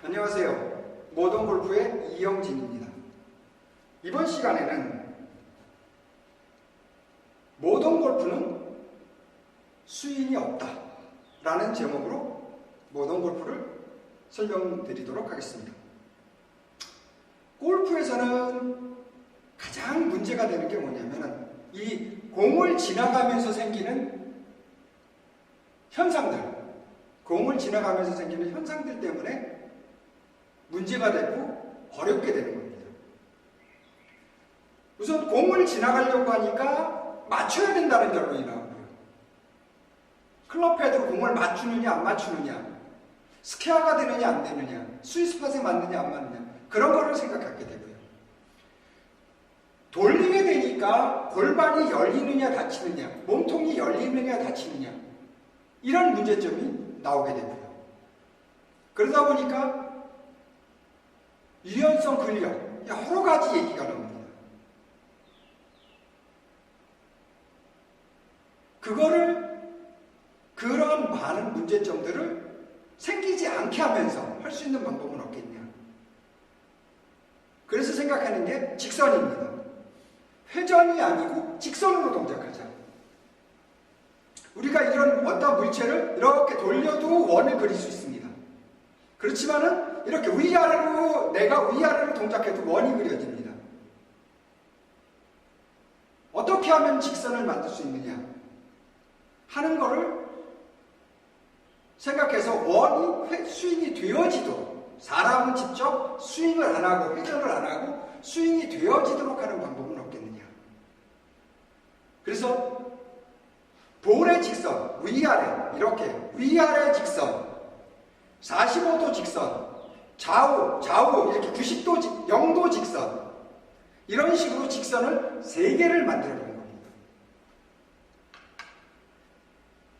안녕하세요. 모던골프의 이영진입니다. 이번 시간에는 모던골프는 스윙이 없다 라는 제목으로 모던골프를 설명드리도록 하겠습니다. 골프에서는 가장 문제가 되는 게 뭐냐면 이 공을 지나가면서 생기는 현상들, 때문에 문제가 되고 어렵게 되는 겁니다. 우선 공을 지나가려고 하니까 맞춰야 된다는 결론이 나오고요. 클럽 헤드로 공을 맞추느냐 안 맞추느냐, 스퀘어가 되느냐 안 되느냐, 스윗스팟에 맞느냐 안 맞느냐, 그런 거를 생각하게 되고요. 돌리게 되니까 골반이 열리느냐 닫히느냐, 몸통이 열리느냐 닫히느냐, 이런 문제점이 나오게 되고요. 그러다 보니까 유연성 근력, 여러 가지 얘기가 나옵니다. 그런 많은 문제점들을 생기지 않게 하면서 할 수 있는 방법은 없겠냐. 그래서 생각하는 게 직선입니다. 회전이 아니고 직선으로 동작하자. 우리가 이런 어떤 물체를 이렇게 돌려도 원을 그릴 수 있습니다. 그렇지만은 이렇게 위아래로, 내가 위아래로 동작해도 원이 그려집니다. 어떻게 하면 직선을 만들 수 있느냐 하는 거를 생각해서 원이 스윙이 되어지도록, 사람은 직접 스윙을 안 하고 회전을 안 하고 스윙이 되어지도록 하는 방법은 없겠느냐. 그래서 볼의 직선, 위아래, 이렇게 위아래 직선, 45도 직선, 좌우 이렇게 90도, 0도 직선, 이런 식으로 직선을 3개를 만들어 본 겁니다.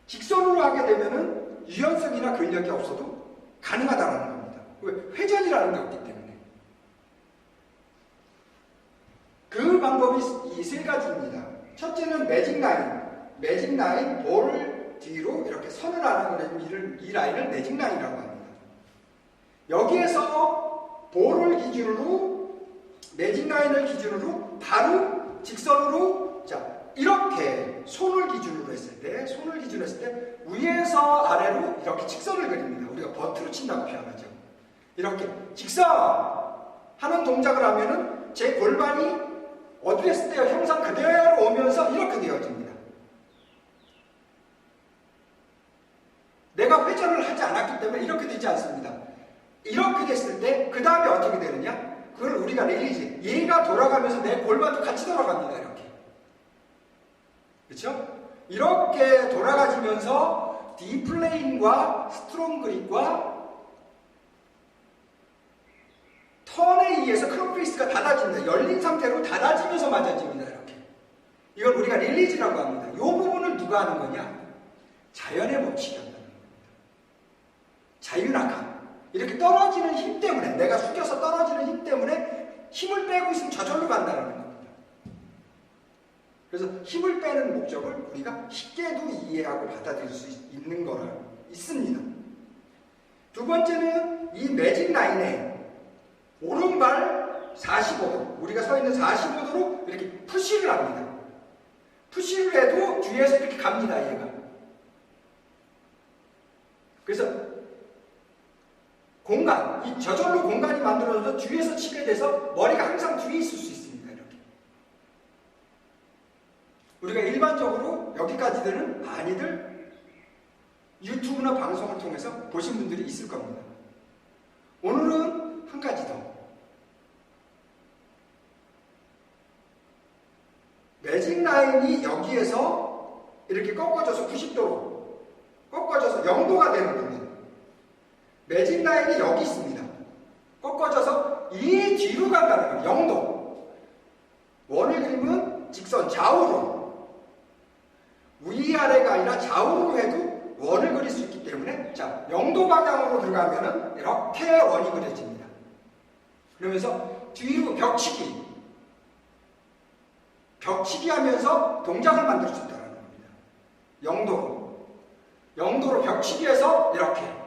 직선으로 하게 되면은 유연성이나 근력이 없어도 가능하다는 겁니다. 왜? 회전이라는 게 없기 때문에. 그 방법이 이 3가지입니다. 첫째는 매직 라인, 볼을 뒤로 이렇게 선을 하는 거는 이 라인을 매직 라인이라고 합니다. 여기에서 볼을 기준으로, 매직 라인을 기준으로 바로 직선으로, 자, 이렇게 손을 기준으로 했을 때 위에서 아래로 이렇게 직선을 그립니다. 우리가 버트로 친다고 표현하죠. 이렇게 직선 하는 동작을 하면은 제 골반이 어디에 했을 때요, 형상 그대로 오면서 이렇게 되어집니다. 내가 회전을 하지 않았기 때문에 이렇게 되지 않습니다. 이렇게 됐을 때 그 다음에 어떻게 되느냐? 그걸 우리가 릴리지, 얘가 돌아가면서 내 골반도 같이 돌아갑니다. 이렇게. 그렇죠? 이렇게 돌아가지면서 디플레인과 스트롱 그립과 턴에 의해서 클럽 페이스가 닫아집니다. 열린 상태로 닫아지면서 맞아집니다. 이렇게. 이걸 우리가 릴리지라고 합니다. 이 부분을 누가 하는 거냐? 자연의 법칙이 한다는 겁니다. 자유낙하. 이렇게 떨어지는 힘 때문에, 내가 숙여서 떨어지는 힘 때문에 힘을 빼고 있으면 저절로 간다는 겁니다. 그래서 힘을 빼는 목적을 우리가 쉽게도 이해하고 받아들일 수 있는 거라 있습니다. 두 번째는 이 매직 라인에 오른발 45도, 우리가 서 있는 45도로 이렇게 푸시를 합니다. 푸시를 해도 뒤에서 이렇게 갑니다, 얘가. 그래서 공간, 이 저절로 공간이 만들어져서 뒤에서 치게 돼서 머리가 항상 뒤에 있을 수 있습니다. 이렇게. 우리가 일반적으로 여기까지들은 많이들 유튜브나 방송을 통해서 보신 분들이 있을 겁니다. 오늘은 한 가지 더. 매직 라인이 여기에서 이렇게 꺾어져서 90도로 꺾어져서 0도가 되는 겁니다. 매직 라인이 여기 있습니다. 꺾어져서 이 뒤로 간다는 거예요. 0도. 원을 그리면 직선 좌우로, 위아래가 아니라 좌우로 해도 원을 그릴 수 있기 때문에, 자, 0도 방향으로 들어가면은 이렇게 원이 그려집니다. 그러면서 뒤로 벽치기 하면서 동작을 만들 수 있다는 겁니다. 0도로 벽치기해서 이렇게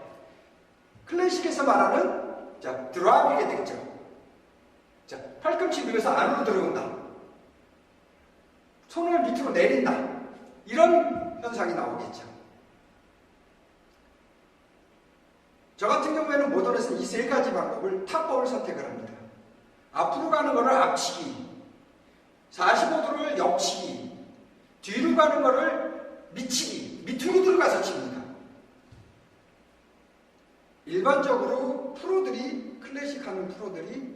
클래식에서 말하는 자, 드랍이게 되겠죠. 자, 팔꿈치 밀어서 안으로 들어온다. 손을 밑으로 내린다. 이런 현상이 나오겠죠. 저 같은 경우에는 모던에서는 이 세 가지 방법을 탑법을 선택을 합니다. 앞으로 가는 거를 앞치기, 45도를 옆치기, 뒤로 가는 거를 밑치기, 밑으로 들어가서 칩니다. 일반적으로 프로들이, 클래식 하는 프로들이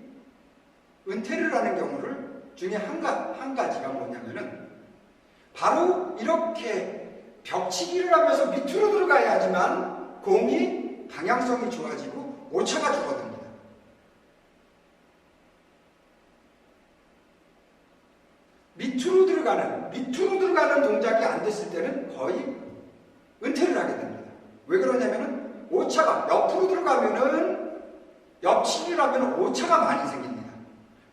은퇴를 하는 경우를 중에 한 가지가 뭐냐면은 바로 이렇게 벽치기를 하면서 밑으로 들어가야 하지만 공이 방향성이 좋아지고 오차가 줄어듭니다. 밑으로 들어가는 동작이 안 됐을 때는 거의 은퇴를 하게 됩니다. 왜 그러냐면은 오차가 옆으로 들어가면은 옆치기를 하면 오차가 많이 생깁니다.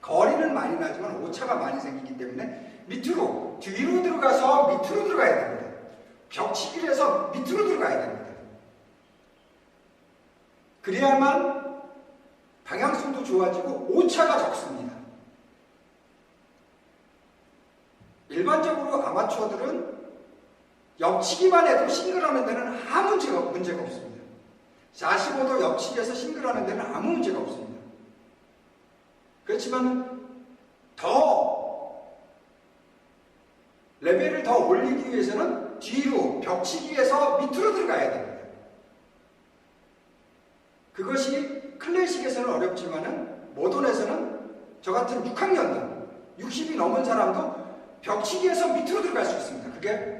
거리는 많이 나지만 오차가 많이 생기기 때문에 밑으로, 뒤로 들어가서 밑으로 들어가야 됩니다. 벽치기를 해서 밑으로 들어가야 됩니다. 그래야만 방향성도 좋아지고 오차가 적습니다. 일반적으로 아마추어들은 옆치기만 해도 싱글하는 데는 아무 문제가 없습니다. 45도 옆치기에서 싱글하는 데는 아무 문제가 없습니다. 그렇지만 더 레벨을 더 올리기 위해서는 뒤로 벽치기에서 밑으로 들어가야 됩니다. 그것이 클래식에서는 어렵지만은 모던에서는 저 같은 6학년들 60이 넘은 사람도 벽치기에서 밑으로 들어갈 수 있습니다. 그게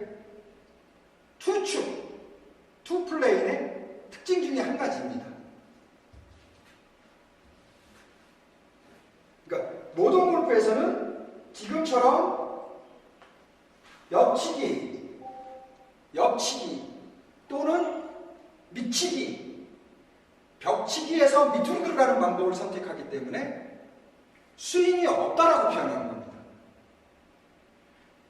투 플레인의 특징 중에 한 가지입니다. 그러니까 모던 골프에서는 지금처럼 옆치기 또는 밑치기, 벽치기에서 밑으로 들어가는 방법을 선택하기 때문에 스윙이 없다라고 표현하는 겁니다.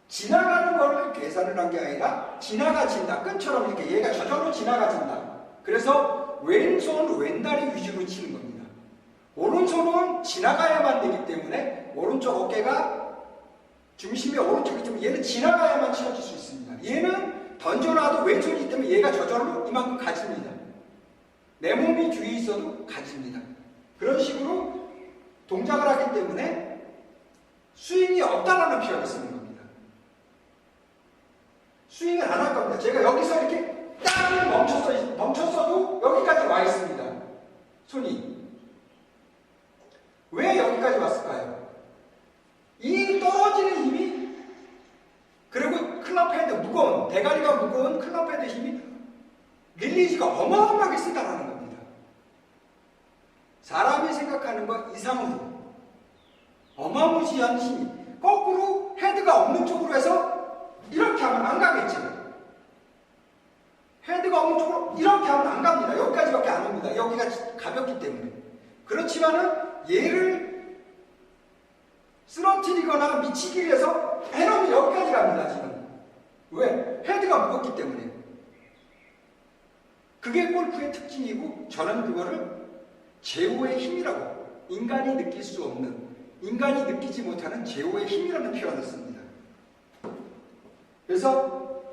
지나가는 거를 계산을 한 게 아니라 지나가진다. 끈처럼 이렇게 얘가 저절로 지나가진다. 그래서 왼손, 왼다리 위주로 치는 겁니다. 오른손은 지나가야만 되기 때문에 오른쪽 어깨가 중심이 오른쪽이기 때문에 얘는 지나가야만 치워질 수 있습니다. 얘는 던져놔도 왼손이기 때문에 얘가 저절로 이만큼 가집니다. 내 몸이 뒤에 있어도 가집니다. 그런 식으로 동작을 하기 때문에 스윙이 없다라는 표현을 쓰는 겁니다. 스윙을 안 할 겁니다. 제가 여기서 이렇게 딱 멈췄어도 여기까지 와 있습니다. 손이. 왜 여기까지 왔을까요? 이 떨어지는 힘이, 그리고 클럽 헤드 무거운, 대가리가 무거운 클럽 헤드 힘이 릴리지가 어마어마하게 세다라는 겁니다. 사람이 생각하는 것 이상으로 어마무시한 힘이, 거꾸로 헤드가 없는 쪽으로 해서 이렇게 하면 안 가겠죠. 헤드가 없는 쪽으로 이렇게 하면 안 갑니다. 여기까지밖에 안 옵니다. 여기가 가볍기 때문에. 그렇지만은 얘를 쓰러뜨리거나 미치기 위해서 해놓으면 여기까지 갑니다. 지금. 왜? 헤드가 무겁기 때문에. 그게 골프의 특징이고, 저는 그거를 제호의 힘이라고, 인간이 느낄 수 없는, 인간이 느끼지 못하는 제호의 힘이라는 표현을 씁니다. 그래서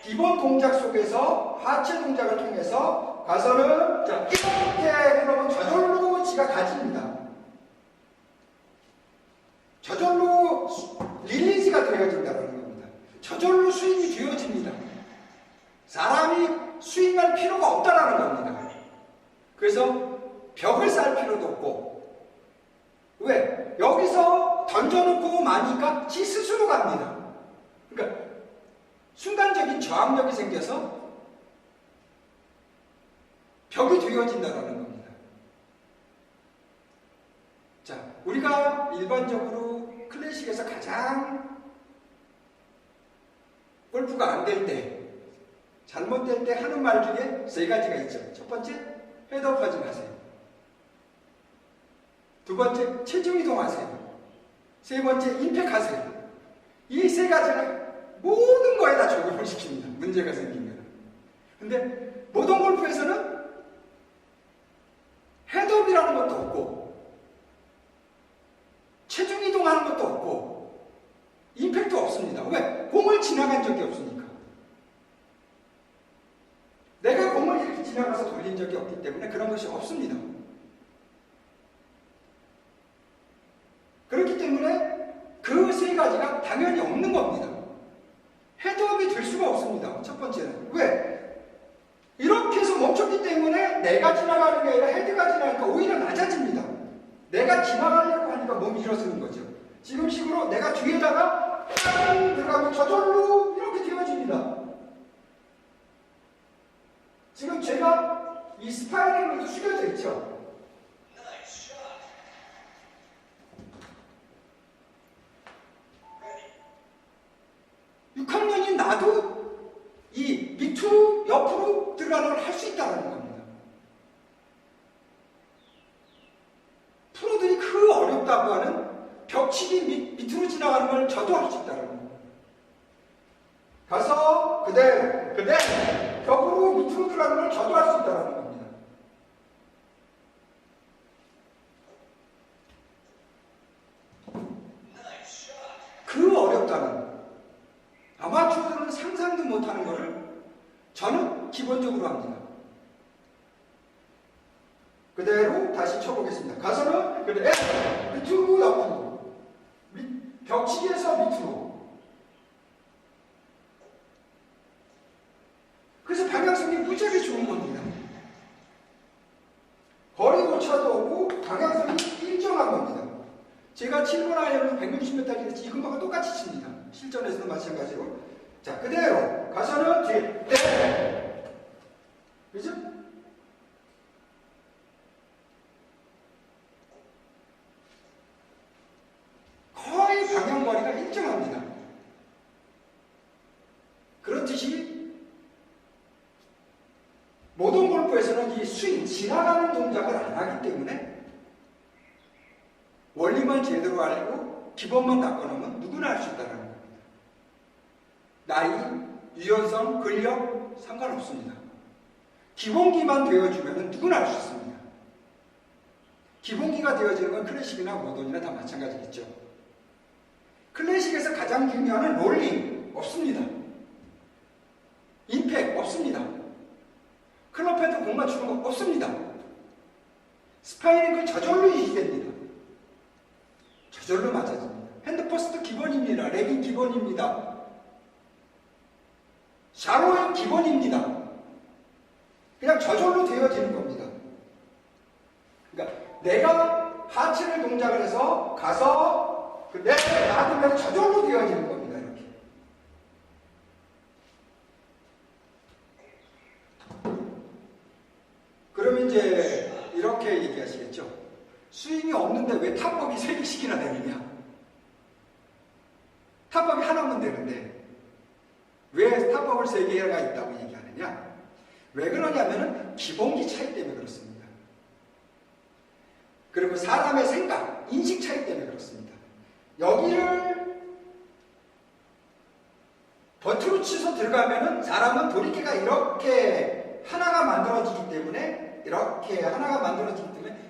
기본 동작 속에서 하체 동작을 통해서 가서는 이렇게 해놓으면 저절로 지가 가집니다. 저절로 릴리즈가 되어진다는 겁니다. 저절로 스윙이 되어집니다. 사람이 스윙할 필요가 없다라는 겁니다. 그래서 벽을 쌓을 필요도 없고, 왜? 여기서 던져놓고 마니까 지 스스로 갑니다. 그러니까 순간적인 저항력이 생겨서 벽이 되어진다는 겁니다. 자, 우리가 일반적으로 클래식에서 가장 골프가 안 될 때, 잘못될 때 하는 말 중에 세 가지가 있죠. 첫 번째, 헤드업하지 마세요. 두 번째, 체중 이동하세요. 세 번째, 임팩하세요. 이 세 가지를 모든 거에다 적용을 시킵니다. 문제가 생기면. 근데 모던 골프에서는 헤드업이라는 지나가서 돌린 적이 없기 때문에 그런 것이 없습니다. 그렇기 때문에 그 세 가지가 당연히 없는 겁니다. 헤드업이 될 수가 없습니다. 첫 번째는. 왜? 이렇게 해서 멈췄기 때문에 내가 지나가는 게 아니라 헤드가 지나가니까 오히려 낮아집니다. 내가 지나가려고 하니까 몸이 일어서는 거죠. 지금 식으로 내가 뒤에다가 딱 들어가면 저절로 이렇게 되어집니다. 지금 제가 이 스파이럴도 숙여져 있죠. 육학년인 나도 이 밑으로 옆으로 들어가는 걸 할 수 있다는 겁니다. 프로들이 그 어렵다고 하는 벽치기 밑으로 지나가는 걸 저도 할 수 있다는 겁니다. 가서 그대로 벽으로 밑으로 들어가는 걸 저도 할 수 있다는 겁니다. 그 어렵다는 아마추어들은 상상도 못하는 것을 저는 기본적으로 합니다. 그대로 다시 쳐보겠습니다. 가서는 밑으로 옆으로 벽치기에서 밑으로. 그래서 방향성이 무지하게 좋은 겁니다. 거리 오차도 없고 방향성이 일정한 겁니다. 제가 7번 아이언을 160m 길에서 이근과가 똑같이 칩니다. 실전에서도 마찬가지로. 자, 그대로 가서는 뒤에 그죠? 거의 방향거리가 일정합니다. 그렇듯이 모던 골프에서는 이 스윙, 지나가는 동작을 안 하기 때문에 원리만 제대로 알고 기본만 닦아놓으면 누구나 할 수 있다는 겁니다. 나이, 유연성, 근력 상관없습니다. 기본기만 되어주면 누구나 할 수 있습니다. 기본기가 되어지는 건 클래식이나 모던이나 다 마찬가지겠죠. 클래식에서 가장 중요한 롤링 없습니다. 임팩 없습니다. 클럽헤드 공 맞추는 거 없습니다. 스파이닝은 저절로 유지됩니다. 저절로 맞아집니다. 핸드퍼스트 기본입니다. 렉이 기본입니다. 샤로잉 기본입니다. 그냥 저절로 되어지는 겁니다. 그러니까 내가 하체를 동작을 해서 가서 놔두면 저절로 되어지는 겁니다. 이렇게. 그러면 이제 이렇게 얘기하시겠죠. 스윙이 없는데 왜 탑법이 3개씩이나 되느냐? 탑법이 하나면 되는데 왜 탑법을 3개가 있다고 얘기하느냐? 왜 그러냐면은 기본기 차이 때문에 그렇습니다. 그리고 사람의 생각, 인식 차이 때문에 그렇습니다. 여기를 버트로 치서 들어가면은 사람은 돌이키가 이렇게 하나가 만들어지기 때문에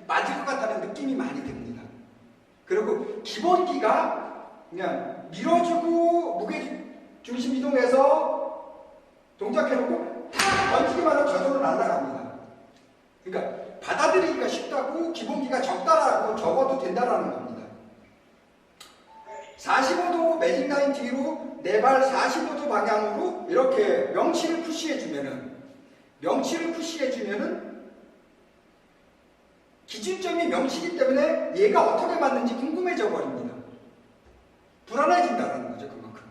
맞을 것 같다는 느낌이 많이 듭니다. 그리고 기본기가 그냥 밀어주고 무게 중심 이동해서 동작해놓고 탁 던지기만 하면 저절로 날아갑니다. 그러니까 받아들이기가 쉽다고 기본기가 적다라고 적어도 된다라는 겁니다. 45도 매직 라인 뒤로 내 발 45도 방향으로 이렇게 명치를 푸시해주면은 기준점이 명치이기 때문에 얘가 어떻게 맞는지 궁금해져 버립니다. 불안해진다는 거죠, 그만큼.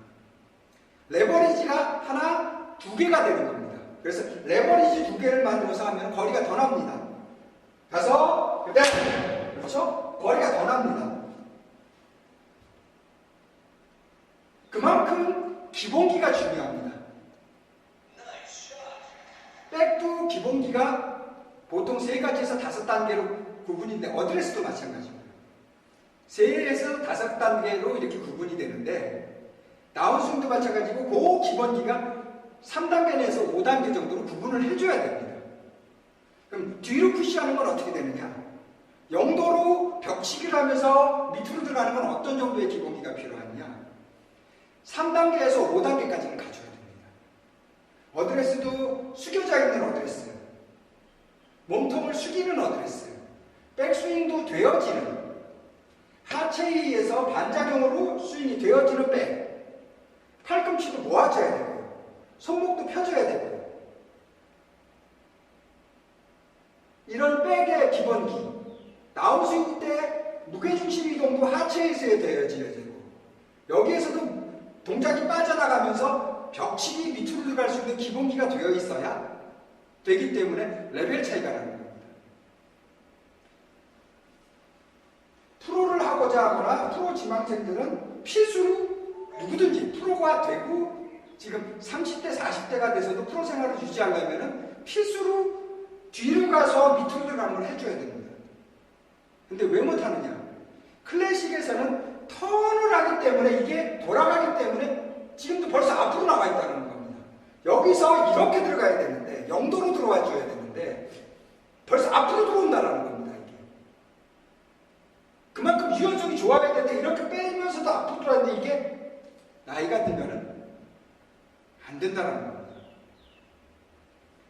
레버리지가 하나, 2개가 되는 겁니다. 그래서 레버리지 2개를 만들어서 하면 거리가 더 납니다. 가서 그렇죠? 거리가 더 납니다. 그만큼 기본기가 중요합니다. 백도 기본기가 보통 3가지에서 5단계로 구분인데 어드레스도 마찬가지입니다. 3에서 5단계로 이렇게 구분이 되는데 다운스윙도 마찬가지고 그 기본기가 3단계 내에서 5단계 정도로 구분을 해줘야 됩니다. 그럼 뒤로 푸시하는 건 어떻게 되느냐? 영도로 벽치기를 하면서 밑으로 들어가는 건 어떤 정도의 기본기가 필요하냐? 3단계에서 5단계까지는 가져야 됩니다. 어드레스도 숙여져 있는 어드레스, 몸통을 숙이는 어드레스, 백스윙도 되어지는, 하체에 의해서 반작용으로 스윙이 되어지는 백, 팔꿈치도 모아줘야 되고요. 손목도 펴줘야 되고요. 이런 백의 기본기, 다운스윙 때 무게중심 이동도 하체에서 되어져야 되고, 여기에서도 동작이 빠져나가면서 벽치기 밑으로 들어갈 수 있는 기본기가 되어 있어야 되기 때문에 레벨 차이가 나는 겁니다. 프로를 하고자 하거나 프로 지망생들은 필수로 누구든지 프로가 되고 지금 30대, 40대가 돼서도 프로 생활을 유지하려면 필수로 뒤로 가서 밑으로 들어가는 걸 해줘야 됩니다. 근데 왜 못하느냐? 클래식에서는 턴을 하기 때문에 이게 돌아가기 때문에 지금도 벌써 앞으로 나와 있다는 겁니다. 여기서 이렇게 들어가야 되는데 영도로 들어와 줘야 되는데 벌써 앞으로 들어온다는 겁니다. 이게 그만큼 유연성이 좋아야 되는데 이렇게 빼면서도 앞으로 들어왔는데 이게 나이가 들면은 안 된다는 겁니다.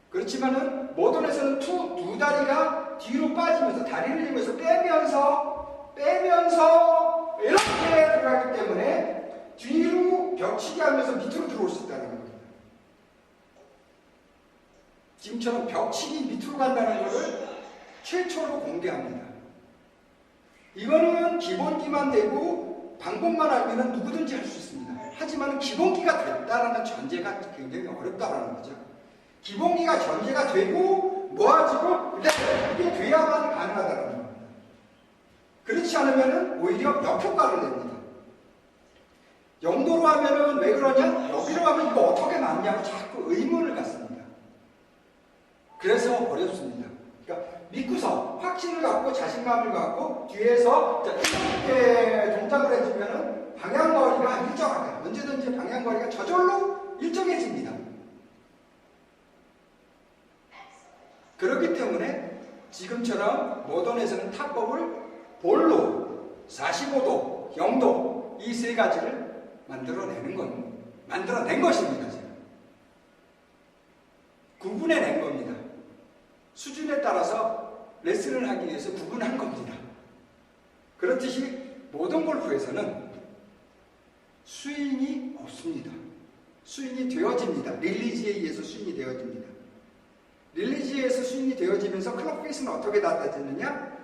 그렇지만은 모던에서는 두 다리가 뒤로 빠지면서 다리를 힘면서 빼면서 이렇게 들어가기 때문에 뒤로 벽치기 하면서 밑으로 들어올 수 있다는 겁니다. 지금처럼 벽치기 밑으로 간다는 것을 최초로 공개합니다. 이거는 기본기만 되고 방법만 알면 누구든지 할 수 있습니다. 하지만 기본기가 됐다라는 전제가 굉장히 어렵다라는 거죠. 기본기가 전제가 되고 모아지고 이게 돼야만 가능하다는 겁니다. 그렇지 않으면 오히려 역효과를 냅니다. 영도로 하면은 왜 그러냐? 여기로 하면 이거 어떻게 맞냐고 자꾸 의문을 갖습니다. 그래서 어렵습니다. 그러니까 믿고서 확신을 갖고 자신감을 갖고 뒤에서 이렇게 동작을 해주면은 방향거리가 일정하게 언제든지 방향거리가 저절로 일정해집니다. 그렇기 때문에 지금처럼 모던에서는 탑법을 볼로 45도, 0도 이 세 가지를 만들어낸 것입니다. 지금. 구분해낸 겁니다. 수준에 따라서 레슨을 하기 위해서 구분한 겁니다. 그렇듯이 모던 골프에서는 스윙이 없습니다. 스윙이 되어집니다. 릴리지에 의해서 스윙이 되어집니다. 릴리지에서 스윙이 되어지면서 클럽 페이스는 어떻게 나타지느냐?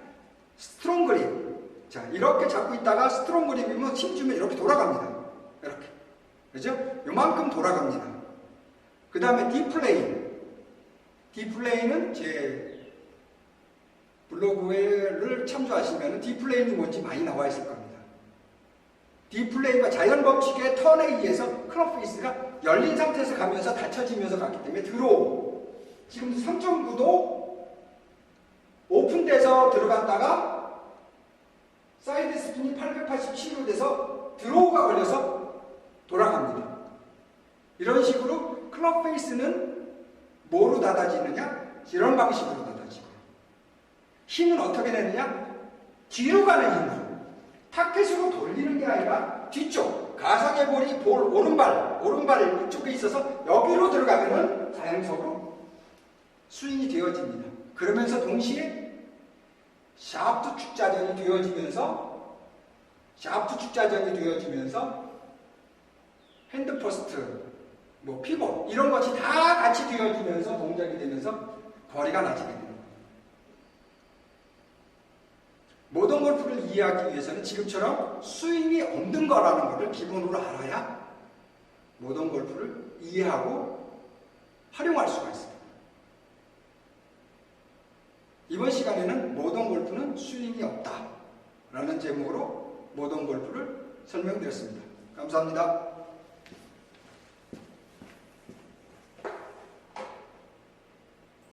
스트롱 그립. 자, 이렇게 잡고 있다가 스트롱 그립이면 힘 주면 이렇게 돌아갑니다. 이렇게. 그죠? 요만큼 돌아갑니다. 그 다음에 디플레인. 디플레인은 제 블로그를 참조하시면 디플레인이 뭔지 많이 나와 있을 겁니다. 디플레인과 자연 법칙의 턴에 의해서 클럽 페이스가 열린 상태에서 가면서 닫혀지면서 갔기 때문에 드로우. 지금 3.9도 오픈돼서 들어갔다가 사이드 스핀이 887로 돼서 드로우가 걸려서 돌아갑니다. 이런 식으로 클럽 페이스는 뭐로 닫아지느냐? 이런 방식으로 닫아지고 힘은 어떻게 내느냐? 뒤로 가는 힘으로 타켓으로 돌리는 게 아니라 뒤쪽 가상의 볼이 볼 오른발 이쪽에 있어서 여기로 들어가면은 자연적으로 스윙이 되어집니다. 그러면서 동시에 샤프트 축자전이 되어지면서 핸드 퍼스트, 피벗 이런 것이 다 같이 되어지면서 동작이 되면서 거리가 낮아지게 됩니다. 모던 골프를 이해하기 위해서는 지금처럼 스윙이 없는 거라는 것을 기본으로 알아야 모던 골프를 이해하고 활용할 수가 있습니다. 이번 시간에는 모던 골프는 스윙이 없다 라는 제목으로 모던 골프를 설명드렸습니다. 감사합니다.